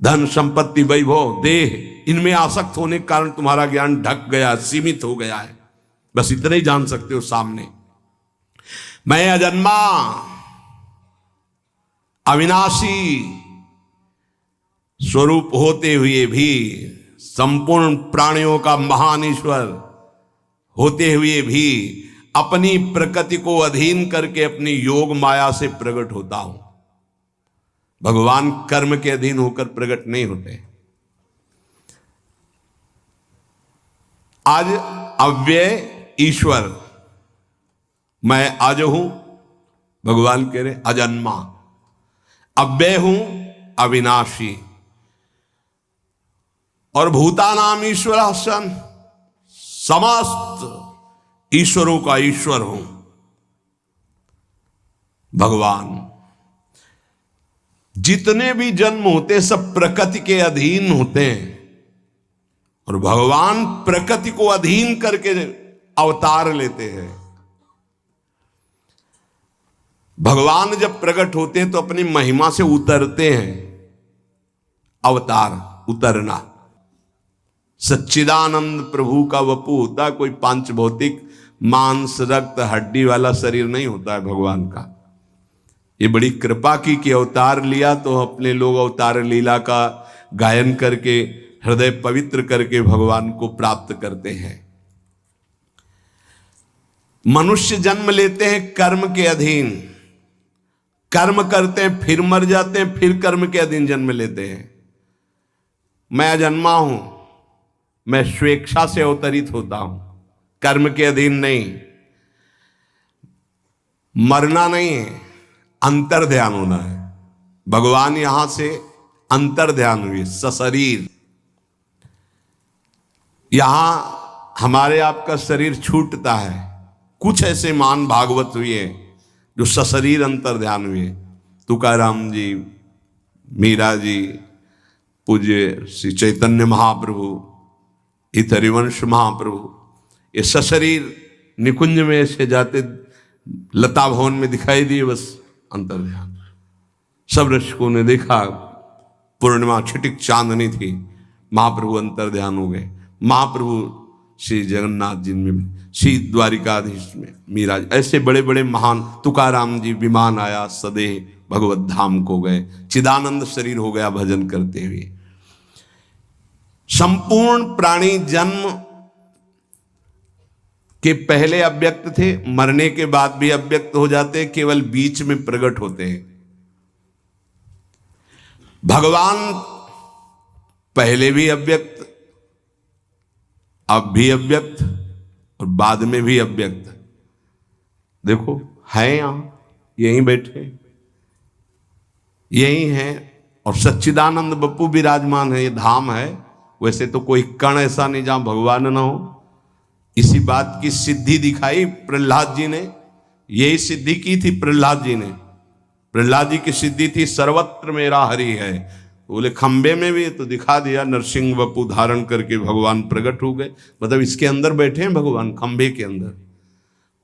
धन संपत्ति वैभव देह इनमें आसक्त होने के कारण तुम्हारा ज्ञान ढक गया, सीमित हो गया है। बस इतना ही जान सकते हो सामने। मैं अजन्मा अविनाशी स्वरूप होते हुए भी, संपूर्ण प्राणियों का महान ईश्वर होते हुए भी अपनी प्रकृति को अधीन करके अपनी योग माया से प्रकट होता हूं। भगवान कर्म के अधीन होकर प्रकट नहीं होते। आज अव्यय ईश्वर मैं आज हूं, भगवान कह रहे अजन्मा, अव्यय हूं, अविनाशी, और भूतानाम ईश्वर सन, समस्त ईश्वरों का ईश्वर हूं भगवान। जितने भी जन्म होते सब प्रकृति के अधीन होते हैं, और भगवान प्रकृति को अधीन करके अवतार लेते हैं। भगवान जब प्रकट होते हैं तो अपनी महिमा से उतरते हैं। अवतार उतरना, सच्चिदानंद प्रभु का वपु होता, कोई पांच भौतिक मांस रक्त हड्डी वाला शरीर नहीं होता है भगवान का। ये बड़ी कृपा की कि अवतार लिया तो अपने लोग अवतार लीला का गायन करके हृदय पवित्र करके भगवान को प्राप्त करते हैं। मनुष्य जन्म लेते हैं कर्म के अधीन, कर्म करते हैं फिर मर जाते हैं, फिर कर्म के अधीन जन्म लेते हैं। मैं अजन्मा हूं, मैं स्वेच्छा से अवतरित होता हूं, कर्म के अधीन नहीं। मरना नहीं है, अंतर ध्यान होना है। भगवान यहां से अंतर ध्यान हुए, सशरीर। यहां हमारे आपका शरीर छूटता है। कुछ ऐसे महान भागवत हुए जो सशरीर अंतर ध्यान हुए, तुकाराम जी, मीरा जी, पूज्य श्री चैतन्य महाप्रभु, इत हरिवंश महाप्रभु, ये सशरीर निकुंज में से जाते लता भवन में दिखाई दिए, बस अंतर ध्यान। सब दर्शकों ने देखा, पूर्णिमा छिटिक चांदनी थी, महाप्रभु अंतर ध्यान हो गए। महाप्रभु श्री जगन्नाथ जी में, श्री द्वारिकाधीश में मीरा, ऐसे बड़े बड़े महान, तुकाराम जी विमान आया सदैव भगवत धाम को गए, चिदानंद शरीर हो गया भजन करते हुए। संपूर्ण प्राणी जन्म के पहले अव्यक्त थे, मरने के बाद भी अव्यक्त हो जाते, केवल बीच में प्रकट होते हैं। भगवान पहले भी अव्यक्त, अब भी अव्यक्त, और बाद में भी अव्यक्त। देखो है यहां, यहीं बैठे, यही है, और सच्चिदानंद बप्पू विराजमान है। ये धाम है, वैसे तो कोई कण ऐसा नहीं जहां भगवान ना हो। इसी बात की सिद्धि दिखाई प्रहलाद जी ने, यही सिद्धि की थी प्रहलाद जी ने। प्रहलाद जी की सिद्धि थी सर्वत्र मेरा हरि है। बोले खंबे में भी तो दिखा दिया, नरसिंह वपु धारण करके भगवान प्रकट हो गए। मतलब इसके अंदर बैठे हैं भगवान, खंबे के अंदर।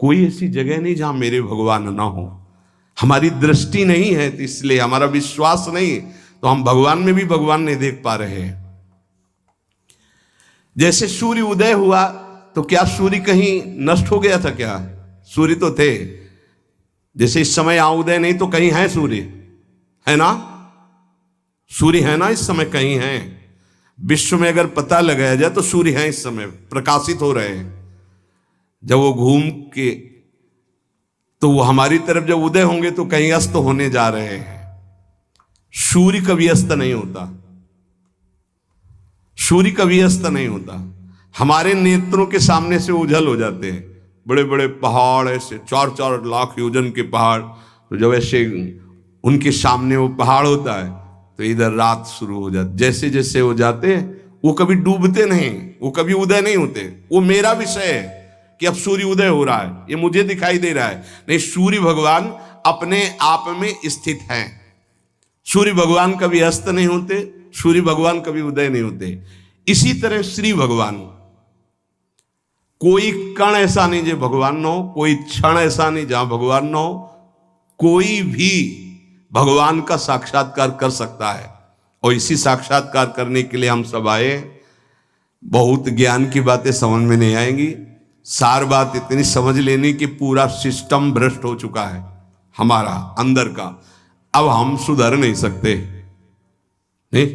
कोई ऐसी जगह नहीं जहां मेरे भगवान ना हो। हमारी दृष्टि नहीं है, तो इसलिए हमारा विश्वास नहीं, तो हम भगवान में भी भगवान नहीं देख पा रहे हैं। जैसे सूर्य उदय हुआ तो क्या सूर्य कहीं नष्ट हो गया था क्या? सूर्य तो थे। जैसे इस समय यहां उदय नहीं तो कहीं है सूर्य, है ना? सूर्य है ना, इस समय कहीं है। विश्व में अगर पता लगाया जाए तो सूर्य है इस समय, प्रकाशित हो रहे हैं। जब वो घूम के, तो वो हमारी तरफ जब उदय होंगे तो कहीं अस्त होने जा रहे हैं। सूर्य कभी अस्त नहीं होता, सूर्य कभी अस्त नहीं होता। हमारे नेत्रों के सामने से उजल हो जाते हैं। बड़े बड़े पहाड़, ऐसे 4-4 लाख योजन के पहाड़, तो जब ऐसे उनके सामने वो पहाड़ होता है तो इधर रात शुरू हो जाती। जैसे जैसे वो जाते हैं वो कभी डूबते नहीं, वो कभी उदय नहीं होते। वो मेरा विषय है कि अब सूर्य उदय हो रहा है, ये मुझे दिखाई दे रहा है। नहीं, सूर्य भगवान अपने आप में स्थित हैं। सूर्य भगवान कभी अस्त नहीं होते, सूर्य भगवान कभी उदय नहीं होते। इसी तरह श्री भगवान, कोई कण ऐसा नहीं जो भगवान न हो, कोई क्षण ऐसा नहीं जहां भगवान न हो। कोई भी भगवान का साक्षात्कार कर सकता है। और इसी साक्षात्कार करने के लिए हम सब आए। बहुत ज्ञान की बातें समझ में नहीं आएंगी, सार बात इतनी समझ लेनी कि पूरा सिस्टम भ्रष्ट हो चुका है हमारा अंदर का, अब हम सुधर नहीं सकते। नहीं